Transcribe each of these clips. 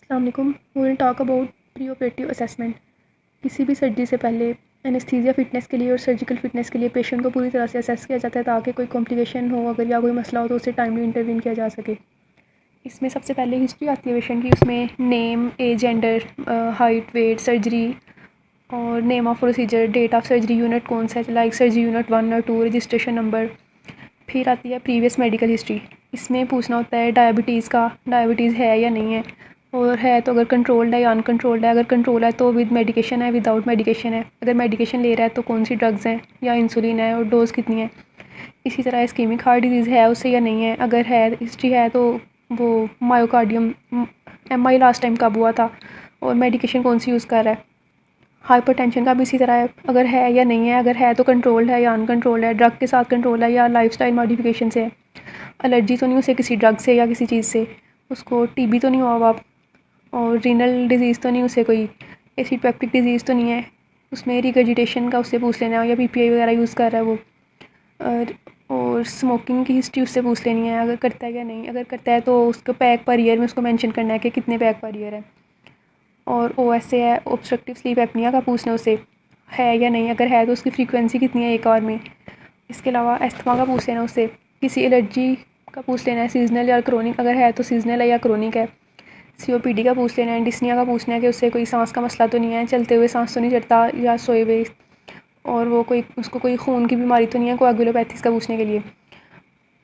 अस्सलाम वालेकुम। We will talk about pre operative assessment. किसी भी सर्जरी से पहले एनेस्थीसिया फिटनेस के लिए और सर्जिकल फिटनेस के लिए पेशेंट को पूरी तरह से असेस किया जाता है ताकि कोई कॉम्प्लिकेशन हो अगर या कोई मसला हो तो उससे टाइमली इंटरवीन किया जा सके। इसमें सबसे पहले हिस्ट्री आती है पेशेंट की, उसमें name, age, gender, height, weight, surgery और name of procedure, date of surgery, unit कौन सा है, लाइक सर्जरी यूनिट 1 और 2, रजिस्ट्रेशन नंबर। फिर आती है प्रीवियस मेडिकल हिस्ट्री। इसमें पूछना होता है डायबिटीज़ का, डायबिटीज़ है या नहीं है, और है तो अगर कंट्रोल्ड है या अनकंट्रोल्ड है। अगर कंट्रोल है तो विद मेडिकेशन है, विदाउट मेडिकेशन है। अगर मेडिकेशन ले रहा है तो कौन सी ड्रग्स हैं या इंसुलिन है और डोज़ कितनी है। इसी तरह इस्कीमिक हार्ट डिजीज़ है उससे या नहीं है। अगर है हिस्ट्री है तो वो मायोकार्डियम MI लास्ट टाइम कब हुआ था और मेडिकेशन कौन सी यूज़ कर रहा है। हाइपरटेंशन का भी इसी तरह है, अगर है या नहीं है। अगर है तो कंट्रोल्ड है या अनकंट्रोल्ड है, ड्रग के साथ कंट्रोल है या लाइफस्टाइल मॉडिफिकेशन से है। एलर्जी तो नहीं उसे किसी ड्रग से या किसी चीज़ से, उसको टीबी तो नहीं हुआ हुआ, और रीनल डिजीज़ तो नहीं उसे कोई एसिड पेप्टिक डिजीज़ तो नहीं है। उसमें रिगर्जिटेशन का उससे पूछ लेना है या PPI वगैरह यूज़ कर रहा है वो। और स्मोकिंग की हिस्ट्री उससे पूछ लेनी है, अगर करता है या नहीं। अगर करता है तो उसको पैक पर ईयर में उसको मेंशन करना है कि कितने पैक पर ईयर है। और OSA है, ऑब्स्ट्रक्टिव स्लीप एपनिया का पूछना उसे है या नहीं। अगर है तो उसकी फ्रीक्वेंसी कितनी है एक आवर में। इसके अलावा अस्थमा का पूछ लेना उससे। किसी एलर्जी का पूछ लेना है, सीजनल या क्रोनिक। अगर है तो सीजनल है या क्रोनिक है। COPD का पूछ लेना है। डिस्निया का पूछना है कि उससे कोई सांस का मसला तो नहीं है, चलते हुए सांस तो नहीं चढ़ता या सोए हुए, और वो कोई उसको कोई खून की बीमारी तो नहीं है। कोएगुलोपैथीज का पूछने के लिए।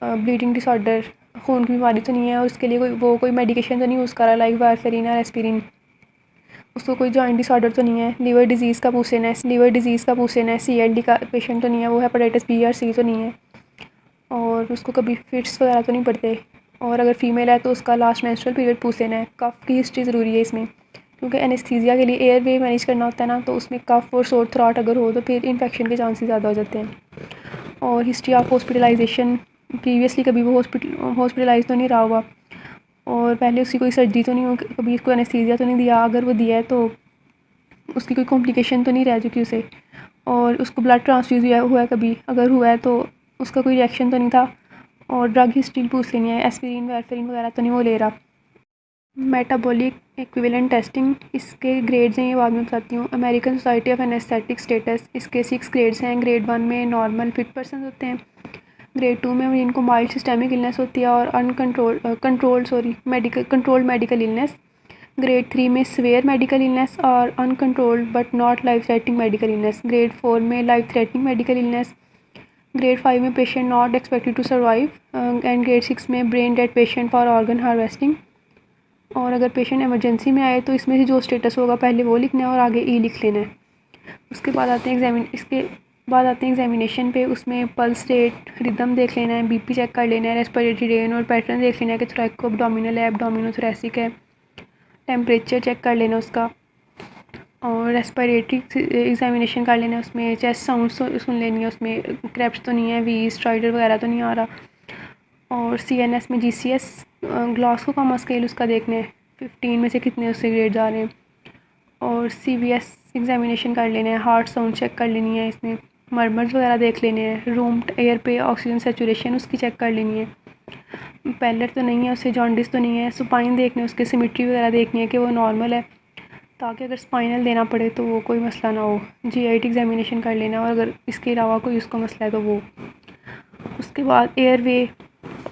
ब्लीडिंग डिसऑर्डर, खून की बीमारी तो नहीं है और उसके लिए कोई मेडिकेशन तो नहीं यूज़ कर रहा, लाइक वारफेरिन या एस्पिरिन। उसको कोई जॉइंट डिसऑर्डर तो नहीं है। लीवर डिजीज़ का पूछ लेना है। CLD का पेशेंट तो नहीं है, वो हेपेटाइटिस B या C तो नहीं है, और उसको कभी फिट्स वगैरह तो नहीं पड़ते। और अगर फीमेल है तो उसका लास्ट मेंस्ट्रुअल पीरियड पूछ लेना है। कफ़ की हिस्ट्री ज़रूरी है इसमें, क्योंकि एनेस्थीसिया के लिए एयर वे मैनेज करना होता है ना, तो उसमें कफ़ और सोर थ्रॉट अगर हो तो फिर इन्फेक्शन के चांसेस ज़्यादा हो जाते हैं। और हिस्ट्री ऑफ हॉस्पिटलाइजेशन, प्रीवियसली कभी वो हॉस्पिटलाइज तो नहीं रहा हुआ, और पहले उसकी कोई सर्जरी तो नहीं हो, कभी उसको एनेस्थीसिया तो नहीं दिया। अगर वो दिया है तो उसकी कोई कॉम्प्लिकेशन तो नहीं रह चुकी उसे, और उसको ब्लड ट्रांसफ्यूज़ हुआ है कभी, अगर हुआ है तो उसका कोई रिएक्शन तो नहीं था। और ड्रग हिस्ट्री पूछ लेनी है, एस्पिरिन वारफेरिन वगैरह तो नहीं वो ले रहा। मेटाबॉलिक इक्विवेलेंट टेस्टिंग, इसके ग्रेड्स हैं, ये बाद में बताती हूँ। American society of anaesthetic status, इसके 6 ग्रेड्स हैं। ग्रेड 1 में नॉर्मल फिट पर्सन होते हैं। ग्रेड 2 में जिनको माइल्ड सिस्टेमिक इलनेस होती है और कंट्रोल्ड मेडिकल इलनेस। ग्रेड 3 में सिवियर मेडिकल इलनेस और uncontrolled but not life threatening medical illness. Grade 4 में life threatening medical illness. Grade 5 में patient not expected to survive. And grade 6 में brain dead patient for organ harvesting. और अगर patient emergency में आए तो इसमें से जो स्टेटस होगा पहले वो लिखना है और आगे E लिख लेना है। इसके बाद आते हैं एग्जामिनेशन पे। उसमें पल्स रेट, रिदम देख लेना है, BP चेक कर लेना है, रेस्पिरेटरी रेट और पैटर्न देख लेना है कि थोरैको एब्डोमिनल है, एब्डोमिनोथोरेसिक है। टेम्परेचर चेक कर लेना उसका, और रेस्पिरेटरी एग्जामिनेशन कर लेना है। उसमें चेस्ट साउंड सुन लेनी है, उसमें क्रैप्स तो नहीं है, वी स्ट्राइडर वगैरह तो नहीं आ रहा। और CNS में GCS ग्लासको कामा स्केल उसका देखना है, 15 में से कितने उससे ग्रेड्स आ रहे हैं। और CVS एग्जामिनेशन कर लेना है, हार्ट साउंड चेक कर लेनी है, इसमें मरमर्स वगैरह देख लेने हैं। रूम एयर पे ऑक्सीजन सेचुरेशन उसकी चेक कर लेनी है। पैलेट तो नहीं है, उससे जॉन्डिस तो नहीं है। सुपाइन देखने, उसके सिमेट्री वगैरह देखनी है कि वो नॉर्मल है, ताकि अगर स्पाइनल देना पड़े तो वो कोई मसला ना हो। GIT एग्जामिनेशन कर लेना, और अगर इसके अलावा कोई उसका मसला है तो वो। उसके बाद एयरवे,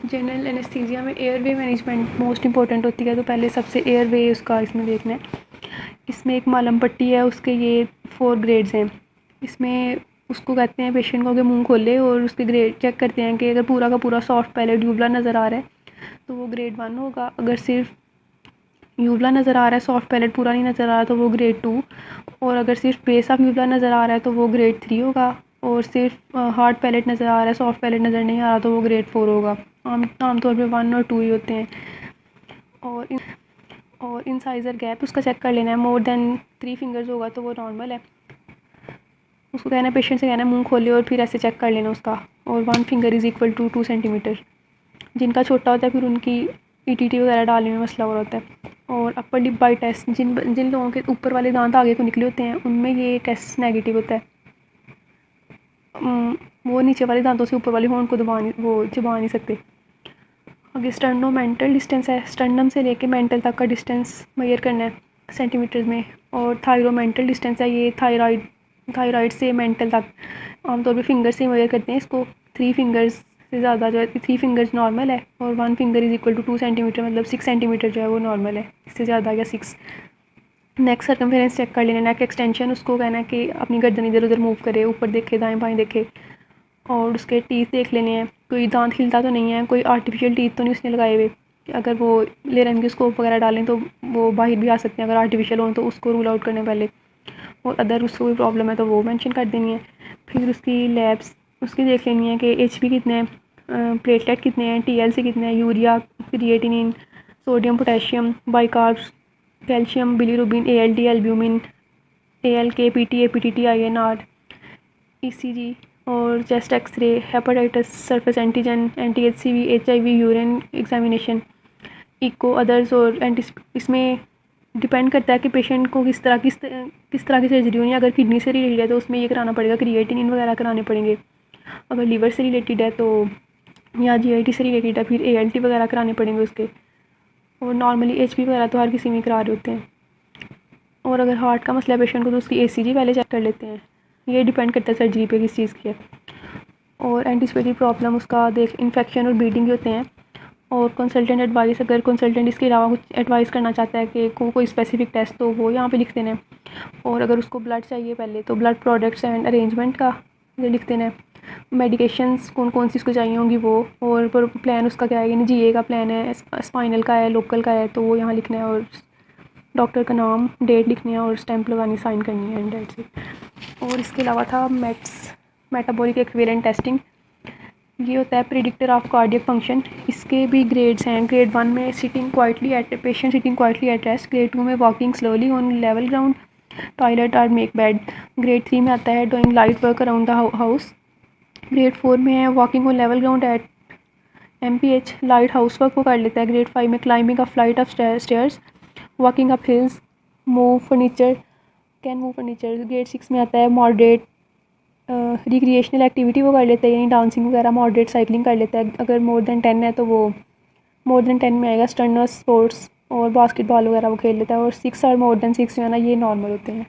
जनरल एनेस्थीसिया में एयरवे मैनेजमेंट मोस्ट इंपॉर्टेंट होती है, तो पहले सबसे एयरवे उसका इसमें देखना है। इसमें एक मालम पट्टी है, उसके ये 4 ग्रेड्स हैं। इसमें उसको कहते हैं पेशेंट को कि मुंह खोले और उसके ग्रेड चेक करते हैं कि अगर पूरा का पूरा सॉफ्ट पैलेट यूवला नज़र आ रहा है तो वो ग्रेड 1 होगा। अगर सिर्फ यूवला नज़र आ रहा है, सॉफ्ट पैलेट पूरा नहीं नज़र आ रहा तो वो ग्रेड 2। और अगर सिर्फ बेस ऑफ यूवला नज़र आ रहा है तो वो ग्रेड 3 होगा। और सिर्फ हार्ड पैलेट नज़र आ रहा है, सॉफ्ट पैलेट नज़र नहीं आ रहा तो वो ग्रेड 4 होगा। आमतौर पर 1 और 2 ही होते हैं। और इंसाइज़र गैप उसका चेक कर लेना है, मोर देन 3 फिंगर्स होगा तो वो नॉर्मल है। उसको कहना है, पेशेंट से कहना है मुंह खोले और फिर ऐसे चेक कर लेना उसका। और 1 finger is equal to 2 centimetre. जिनका छोटा होता है फिर उनकी ETT वगैरह डालने में मसला हो रहा है। और अपर लिप बाइट टेस्ट, जिन लोगों के ऊपर वाले दांत आगे को निकले होते हैं उनमें ये टेस्ट नेगेटिव होता है। वो नीचे वाले दांतों से ऊपर वाले होंठ को चबा नहीं सकते। आगे स्टर्नो मेंटल डिस्टेंस है, स्टर्नम से लेके मेंटल तक का डिस्टेंस मेजर करना है सेंटीमीटर में। और थायरो मेंटल डिस्टेंस है, ये थायराइड से मेंटल तक आमतौर पे फिंगर से मेजर करते हैं इसको। 3 फिंगर्स से ज़्यादा जो है, 3 फिंगर्स नॉर्मल है और 1 finger is equal to 2 centimetre, मतलब 6 सेंटीमीटर जो है वो नॉर्मल है, इससे ज़्यादा या 6। नेक सर्कमफेरेंस चेक कर लेना, नेक एक्सटेंशन, उसको कहना है कि अपनी गर्दन इधर उधर मूव करे, ऊपर देखे दाएं बाएं देखे। और उसके टीथ देख लेने हैं, कोई दांत हिलता तो नहीं है, कोई आर्टिफिशियल टीथ तो नहीं उसने लगाए हुए। अगर वो लेरेंजियोस्कोप वगैरह डालें तो वो बाहर भी आ सकते हैं, अगर आर्टिफिशियल हों तो उसको रूल आउट करने पहले। और अदर उसको कोई प्रॉब्लम है तो वो मेंशन कर देनी है। फिर उसकी लैब्स उसकी देख लेनी है कि एचबी कितने हैं, प्लेटलेट कितने हैं, टीएलसी कितने हैं, urea, creatinine, sodium, potassium, bicarbs, calcium, bilirubin, ALD, albumin, ALK, PT, APTT, INR, ECG और chest x-ray, hepatitis, surface antigen, anti-HCV, HIV, urine examination, echo, others. और इसमें डिपेंड करता है कि पेशेंट को किस तरह की सर्जरी होनी है। अगर किडनी से रिलेटेड है तो उसमें ये कराना पड़ेगा, क्रिएटिनिन वगैरह कराने पड़ेंगे। अगर लीवर से रिलेटेड है तो, या जीआईटी से रिलेटेड है, फिर एएलटी वगैरह कराने पड़ेंगे उसके। और नॉर्मली एचपी वगैरह तो हर किसी में करा रहे होते हैं। और अगर हार्ट का मसला है पेशेंट को तो उसकी ईसीजी पहले चेक कर लेते हैं। ये डिपेंड करता है सर्जरी पे किस चीज़ की है। और एंटीसिपेटरी प्रॉब्लम उसका देख, इन्फेक्शन और ब्लीडिंग होते हैं। और कंसल्टेंट एडवाइस, अगर कंसल्टेंट इसके अलावा कुछ एडवाइस करना चाहता है कि कोई स्पेसिफिक टेस्ट तो वो यहाँ पे लिख देना है। और अगर उसको ब्लड चाहिए पहले तो ब्लड प्रोडक्ट्स एंड अरेंजमेंट का ये लिख देना है। मेडिकेशंस कौन कौन सी उसको चाहिए होंगी वो, और प्लान उसका क्या है, यानी जीए का प्लान है, स्पाइनल का है, लोकल का है, तो वो यहाँ लिखना है। और डॉक्टर का नाम, डेट लिखनी है और स्टैंप लगानी, साइन करनी है, एंड दैट्स इट। और इसके अलावा था मेटाबॉलिक एक्विवेलेंट टेस्टिंग। ये होता है प्रिडिक्टर ऑफ कार्डियक फंक्शन। इसके भी ग्रेड्स हैं। ग्रेड 1 में sitting quietly at patient sitting quietly at rest. Grade 2 में walking slowly on level ground, toilet और मेक बेड। ग्रेड 3 में आता है doing light work around the house. Grade 4 में है walking on level ground at MPH, light house work वो कर लेता है। ग्रेड 5 में climbing a flight of stairs, walking up hills, move furniture, can move furniture. Grade 6 में आता है मॉडरेट रिक्रिएशनल एक्टिविटी वो कर लेता है, यानी डांसिंग वगैरह, मॉडरेट साइकिलिंग कर लेता है। अगर मोर देन 10 है तो वो मोर देन 10 में आएगा स्टर्नस स्पोर्ट्स और बास्केटबॉल वगैरह वो खेल लेता है। और 6 और मोर देन 6 जो है ना, ये नॉर्मल होते हैं।